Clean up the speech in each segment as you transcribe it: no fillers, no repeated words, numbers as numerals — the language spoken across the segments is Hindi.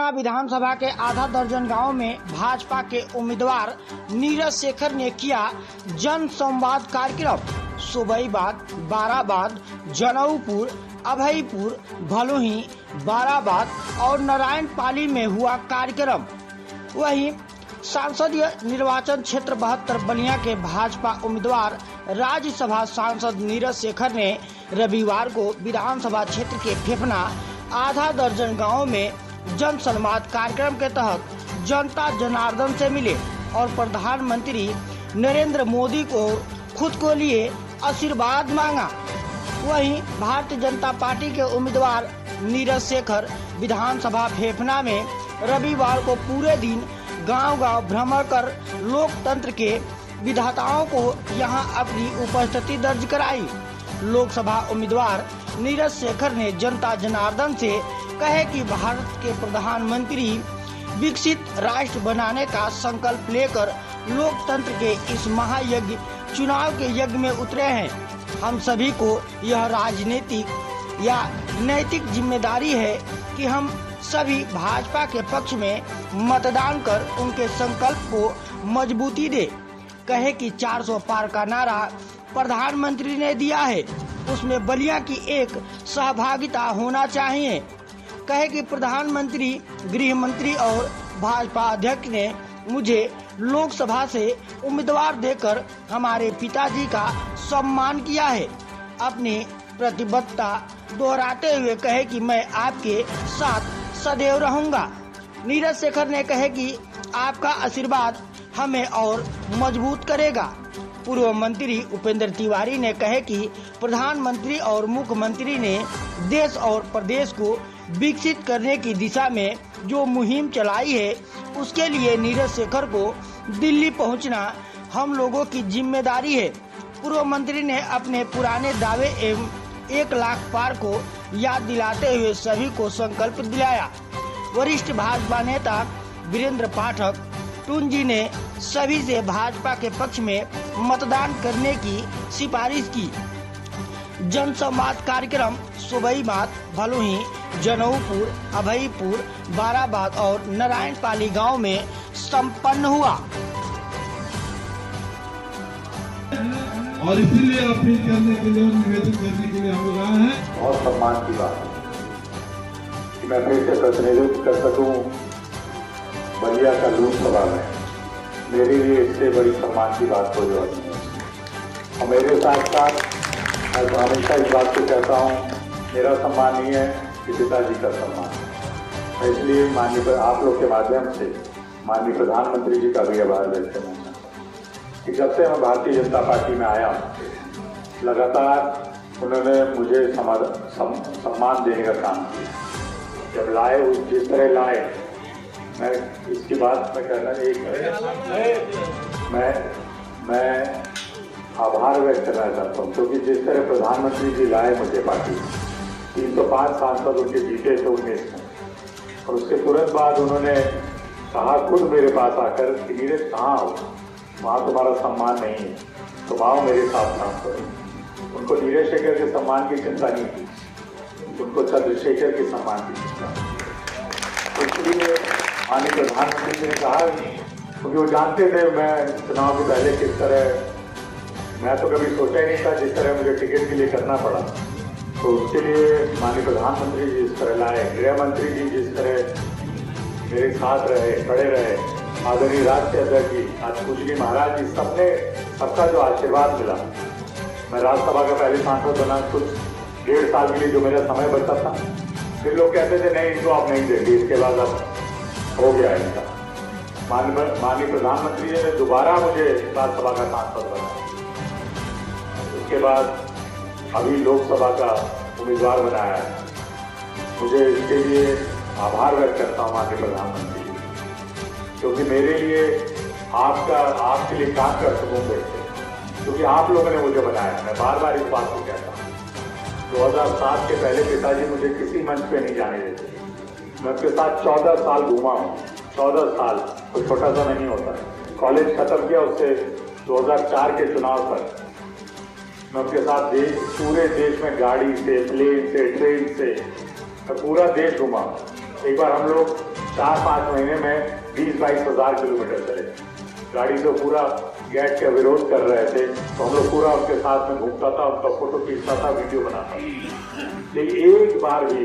फेफना विधानसभा के आधा दर्जन गांव में भाजपा के उम्मीदवार नीरज शेखर ने किया जन संवाद कार्यक्रम। सुबईबाद, बाराबाद, जनऊपुर, अभयपुर, भलुही, बाराबाद और नारायणपाली में हुआ कार्यक्रम। वहीं सांसदीय निर्वाचन क्षेत्र 72 बलिया के भाजपा उम्मीदवार राज्यसभा सांसद नीरज शेखर ने रविवार को विधानसभा क्षेत्र के फेफना आधा दर्जन गाँव में जन संवाद कार्यक्रम के तहत जनता जनार्दन से मिले और प्रधानमंत्री नरेंद्र मोदी को खुद को लिए आशीर्वाद मांगा। वहीं भारतीय जनता पार्टी के उम्मीदवार नीरज शेखर विधानसभा फेफना में रविवार को पूरे दिन गांव-गांव भ्रमण कर लोकतंत्र के विधाताओं को यहां अपनी उपस्थिति दर्ज कराई। लोकसभा उम्मीदवार नीरज शेखर ने जनता जनार्दन से कहे कि भारत के प्रधानमंत्री विकसित राष्ट्र बनाने का संकल्प लेकर लोकतंत्र के इस महायज्ञ चुनाव के यज्ञ में उतरे हैं। हम सभी को यह राजनीतिक या नैतिक जिम्मेदारी है कि हम सभी भाजपा के पक्ष में मतदान कर उनके संकल्प को मजबूती दे। कहे कि 400 पार का नारा प्रधानमंत्री ने दिया है, उसमें बलिया की एक सहभागिता होना चाहिए। कहे कि प्रधानमंत्री, गृह मंत्री और भाजपा अध्यक्ष ने मुझे लोकसभा से उम्मीदवार देकर हमारे पिताजी का सम्मान किया है। अपनी प्रतिबद्धता दोहराते हुए कहे कि मैं आपके साथ सदैव रहूंगा। नीरज शेखर ने कहे कि आपका आशीर्वाद हमें और मजबूत करेगा। पूर्व मंत्री उपेंद्र तिवारी ने कहे कि प्रधानमंत्री और मुख्यमंत्री ने देश और प्रदेश को विकसित करने की दिशा में जो मुहिम चलाई है, उसके लिए नीरज शेखर को दिल्ली पहुंचना हम लोगों की जिम्मेदारी है। पूर्व मंत्री ने अपने पुराने दावे एवं 1 लाख पार को याद दिलाते हुए सभी को संकल्प दिलाया। वरिष्ठ भाजपा नेता वीरेंद्र पाठक टूंजी ने सभी से भाजपा के पक्ष में मतदान करने की सिफारिश की। जन संवाद कार्यक्रम सुबईबाद, भलुही, जनऊपुर, अभयपुर, बाराबाद और नारायणपाली गांव में संपन्न हुआ। और इसीलिए अपील करने के लिए, निवेदन करने के लिए हम लोग आए हैं। बहुत सम्मान की बात है कि मैं फिर से प्रतिनिधित्व कर सकूं बलिया का लोकसभा में। मेरे लिए इससे बड़ी सम्मान की बात कोई और नहीं है। और मेरे साथ साथ मैं तो हमेशा इस बात को कहता हूँ, मेरा सम्मान नहीं है कि पिताजी का सम्मान है। इसलिए माननीय आप लोग के माध्यम से माननीय प्रधानमंत्री जी का भी आभार व्यक्त करना चाहता हूँ कि जब से मैं भारतीय जनता पार्टी में आया हूँ, लगातार उन्होंने मुझे सम्मान देने का काम किया। जब लाए, जिस तरह लाए, मैं इसकी बात मैं कहना मैं आभार व्यक्त करना चाहता हूँ, क्योंकि जिस तरह प्रधानमंत्री जी लाए मुझे पार्टी 305 सांसद उनके जीते थे 19 में, और उसके तुरंत बाद उन्होंने कहा खुद मेरे पास आकर कि नीरज कहाँ हो, वहाँ तुम्हारा सम्मान नहीं है, तुम आओ मेरे साथ काम करो। उनको नीरज शेखर के सम्मान की चिंता नहीं थी, उनको चंद्रशेखर के सम्मान की चिंता। इसलिए माननीय प्रधानमंत्री जी ने कहा, क्योंकि वो जानते थे मैं चुनाव के पहले किस तरह, मैं तो कभी सोचा ही नहीं था जिस तरह मुझे टिकट के लिए करना पड़ा। तो उसके लिए माननीय प्रधानमंत्री जी जिस तरह लाए, गृह मंत्री जी जिस तरह मेरे साथ रहे, खड़े रहे, आदरणीय राष्ट्रीय अध्यक्ष जी, आज पूजनीय महाराज जी, सबका जो आशीर्वाद मिला। मैं राज्यसभा का पहले सांसद बना, कुछ 1.5 साल के लिए जो मेरा समय बचता था, फिर लोग कहते थे नहीं इनको आप नहीं देंगे, इसके बाद अब हो गया इनका। माननीय प्रधानमंत्री जी ने दोबारा मुझे राज्यसभा का सांसद बनाया, उसके बाद अभी लोकसभा का उम्मीदवार बनाया है। मुझे इसके लिए आभार व्यक्त करता हूँ माननीय प्रधानमंत्री जी, क्योंकि मेरे लिए आपके लिए काम कर सकूँ फिर से, क्योंकि आप लोगों ने मुझे बनाया। मैं बार बार इस बात को कहता हूँ, 2007 के पहले पिताजी मुझे किसी मंच पे नहीं जाने देते। मैं उसके साथ 14 साल घूमा हूँ। 14 साल कोई छोटा सा नहीं होता। कॉलेज खत्म किया, उससे 2004 के चुनाव तक मैं उसके साथ पूरे देश में गाड़ी से, प्लेन से, ट्रेन से मैं पूरा देश घूमा। एक बार हम लोग 4-5 महीने में 20-22 हजार किलोमीटर चले। गाड़ी तो पूरा गेट का विरोध कर रहे थे, तो हम लोग पूरा उनके साथ में घूमता था, उनका फोटो खींचता था, वीडियो बनाता था। लेकिन एक बार भी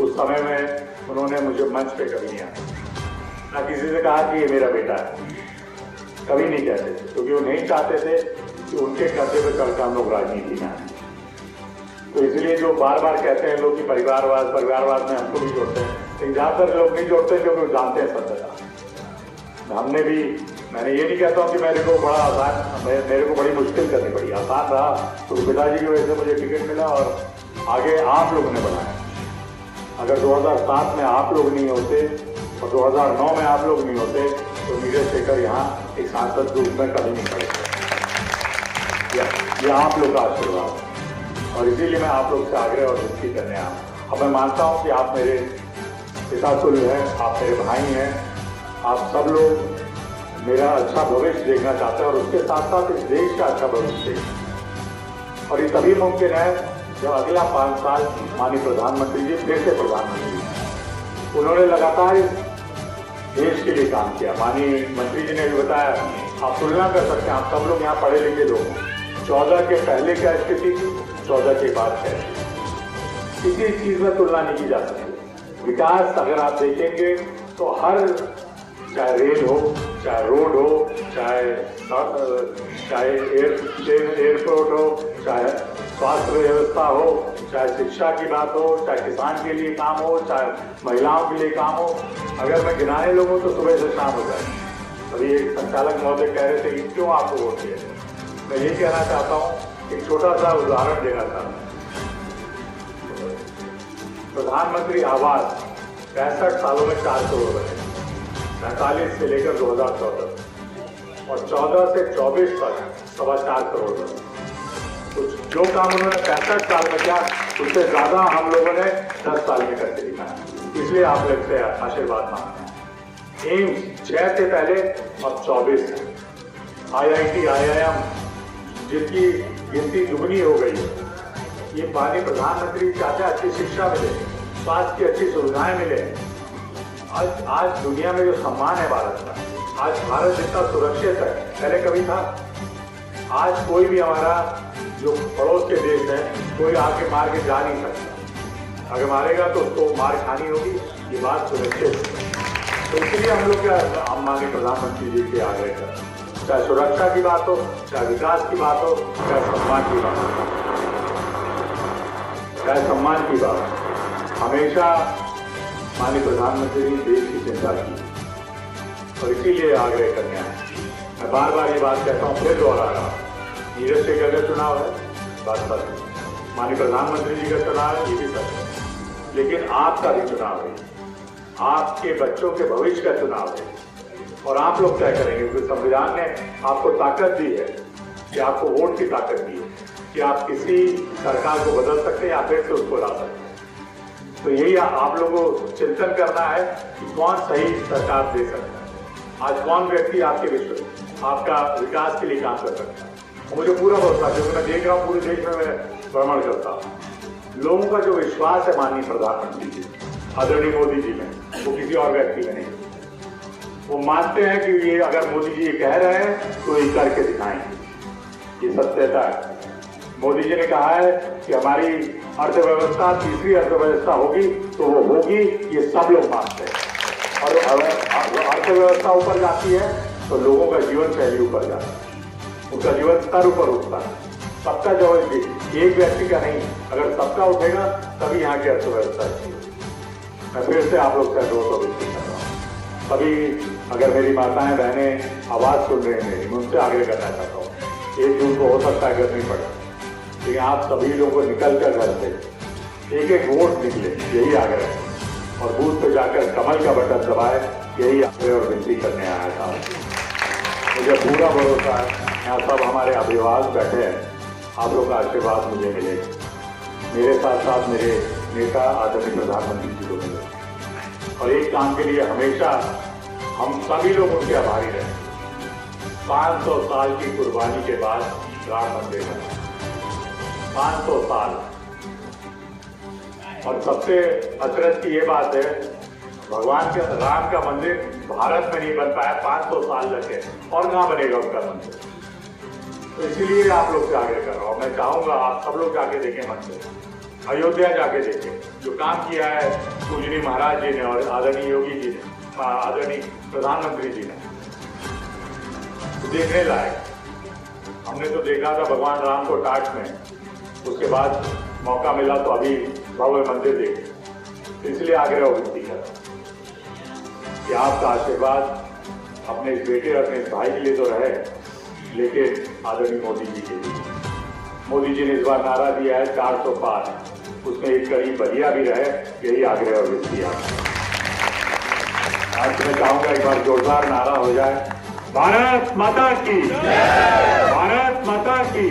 उस समय में उन्होंने मुझे मंच पे कभी नहीं आया, ना किसी से कहा कि ये मेरा बेटा है, कभी नहीं कहते थे, क्योंकि वो नहीं चाहते थे कि उनके कंधे पे चढ़कर हम लोग राजनीति में आए। तो इसलिए जो बार बार कहते हैं लोग कि परिवारवाद में हमको भी जोड़ते हैं, लेकिन ज्यादातर लोग नहीं जोड़ते क्योंकि जानते हैं सत्यता। हमने भी, मैंने ये नहीं कहता हूँ कि मेरे को बड़ा आसान, मेरे को बड़ी मुश्किल करनी पड़ी, आसान रहा तो पिताजी की वजह से मुझे टिकट मिला और आगे आप लोगों ने बढ़ाया। अगर 2007 में आप लोग नहीं होते और 2009 में आप लोग नहीं होते तो नीरज शेखर यहाँ एक सांसद के रूप में कभी नहीं खड़े। ये आप लोग का आशीर्वाद, और इसीलिए मैं आप लोग से आग्रह और विनती करने आया। अब मैं मानता हूँ कि आप मेरे पिता तुल्य हैं, आप मेरे भाई हैं, आप सब लोग मेरा अच्छा भविष्य देखना चाहते हैं और उसके साथ साथ इस देश का अच्छा भविष्य देखना। और ये तभी मुमकिन है जब अगला 5 साल माननीय प्रधानमंत्री जी फिर से प्रधानमंत्री, उन्होंने लगातार इस देश के लिए काम किया। माननीय मंत्री जी ने भी बताया, आप तुलना कर सकते हैं, आप सब लोग यहाँ पढ़े लिखे लोग हैं, 14 के पहले क्या स्थिति थी, 14 के बाद क्या स्थिति, किसी चीज में तुलना नहीं की जा सकती। विकास अगर आप देखेंगे तो हर, चाहे रेल हो, चाहे रोड हो, चाहे एयरपोर्ट हो, चाहे स्वास्थ्य व्यवस्था हो, चाहे शिक्षा की बात हो, चाहे किसान के लिए काम हो, चाहे महिलाओं के लिए काम हो, अगर मैं गिनाने लगूं तो सुबह से शाम हो जाए। अभी एक संचालक महोदय कह रहे थे कि क्यों आपको वोट दिए। मैं ये कहना चाहता हूँ, एक छोटा सा उदाहरण देना चाहता हूँ। प्रधानमंत्री आवास 65 सालों में 4 करोड़ बने, 45 से लेकर 2014 और 14 से 24 तक 4.25 करोड़ बने। तो जो काम उन्होंने 65 साल में किया उससे ज्यादा हम लोगों ने 10 साल में करके दिखाया। इसलिए आप लोग से आशीर्वाद मांगते हैं। एम्स 6 से पहले अब 24 है। IIT, IIM जिनकी गिनती दुगनी हो गई है। ये माननीय प्रधानमंत्री चाहते अच्छी शिक्षा मिले, स्वास्थ्य की अच्छी सुविधाएं मिले। आज दुनिया में जो सम्मान है भारत का, आज भारत जितना सुरक्षित है पहले कभी था। आज कोई भी हमारा जो पड़ोस के देश है, कोई आके मार के जा नहीं सकता। अगर मारेगा तो उसको मार खानी होगी, ये बात सुनिश्चित है। तो इसलिए हम लोग क्या, हम मांगे प्रधानमंत्री जी के आग्रह कर, चाहे सुरक्षा की बात हो, चाहे विकास की बात हो, चाहे सम्मान की बात हो, चाहे सम्मान की बात हो, हमेशा माननीय प्रधानमंत्री ने देश की चिंता की और इसीलिए आग्रह करने आए। मैं बार बार ये बात कहता हूँ, फिर दोहरा रहा हूँ, नीरज शेखर का चुनाव है, बात सच है, माननीय प्रधानमंत्री जी का चुनाव है, ये भी सच है, लेकिन आपका भी चुनाव है, आपके बच्चों के भविष्य का चुनाव है और आप लोग तय करेंगे, क्योंकि संविधान ने आपको ताकत दी है कि आपको वोट की ताकत दी है कि आप किसी सरकार को बदल सकते हैं या फिर से उसको ला सकते हैं। तो यही आप लोगों को चिंतन करना है कि कौन सही सरकार दे सकता है, आज कौन व्यक्ति आपके विश्व, आपका विकास के लिए काम कर सकता है। मुझे पूरा भरोसा, क्योंकि मैं देख रहा हूँ पूरे देश में मैं भ्रमण करता हूँ, लोगों का जो विश्वास है माननीय प्रधानमंत्री जी, आदरणीय मोदी जी में, वो किसी और व्यक्ति में नहीं। वो मानते हैं कि ये अगर मोदी जी ये कह रहे हैं तो ये करके दिखाएंगे, ये सत्यता है। मोदी जी ने कहा है कि हमारी अर्थव्यवस्था तीसरी अर्थव्यवस्था होगी तो वो होगी, ये सब लोग मानते हैं। और अर्थव्यवस्था ऊपर जाती है तो लोगों का जीवन शैली ऊपर जाता है, उनका जीवन स्तर ऊपर उठता है। सबका जो एक व्यक्ति का नहीं, अगर सबका उठेगा तभी यहाँ की अर्थव्यवस्था अच्छी होगी। मैं फिर से आप लोग से अनुरोध और विनती कर रहा हूँ, सभी अगर मेरी माताएं बहनें आवाज सुन रहे हैं मेरी, मैं उनसे आग्रह करना चाहता हूँ, 1 जून को हो सकता है गर्मी पड़े, लेकिन आप सभी लोगों को निकल कर घर से एक वोट निकले, यही आग्रह है। और बूथ पे जाकर कमल का बटन दबाए, यही आग्रह और विनती करने आया था। मुझे पूरा भरोसा है, यहाँ सब हमारे अभिभावक बैठे हैं, आप लोग का आशीर्वाद मुझे मिलेगा, मेरे साथ साथ मेरे नेता आदरणीय प्रधानमंत्री जी को मिले। और एक काम के लिए हमेशा हम सभी लोग उनके आभारी रहे। 500 साल की कुर्बानी के बाद राम मंदिर बना, 500 साल। और सबसे अचरज की ये बात है भगवान के राम का मंदिर भारत में नहीं बन पाया, 500 साल लगे, और कहाँ बनेगा उनका मंदिर। तो इसीलिए आप लोग से आगे कर रहा हूँ। मैं चाहूंगा आप सब लोग जाके देखें मंदिर, अयोध्या जाके देखें। जो काम किया है पूजनी महाराज जी ने और आदरणीय योगी जी ने, आदरणीय प्रधानमंत्री जी ने, तो देखने लायक। हमने तो देखा था भगवान राम को टाट में, उसके बाद मौका मिला तो अभी भव्य मंदिर देखे। इसलिए आग्रह विनती कर रहा हूं कि आपका आशीर्वाद अपने इस बेटे और अपने इस भाई के लिए तो रहे, लेकिन आदरणीय मोदी जी के लिए। मोदी जी ने इस बार नारा दिया है 400 पार, उसमें एक कड़ी बलिया भी रहे, यही आग्रह और विनती आपका। आज मैं चाहूंगा एक बार जोरदार नारा हो जाए, भारत माता की, भारत माता की।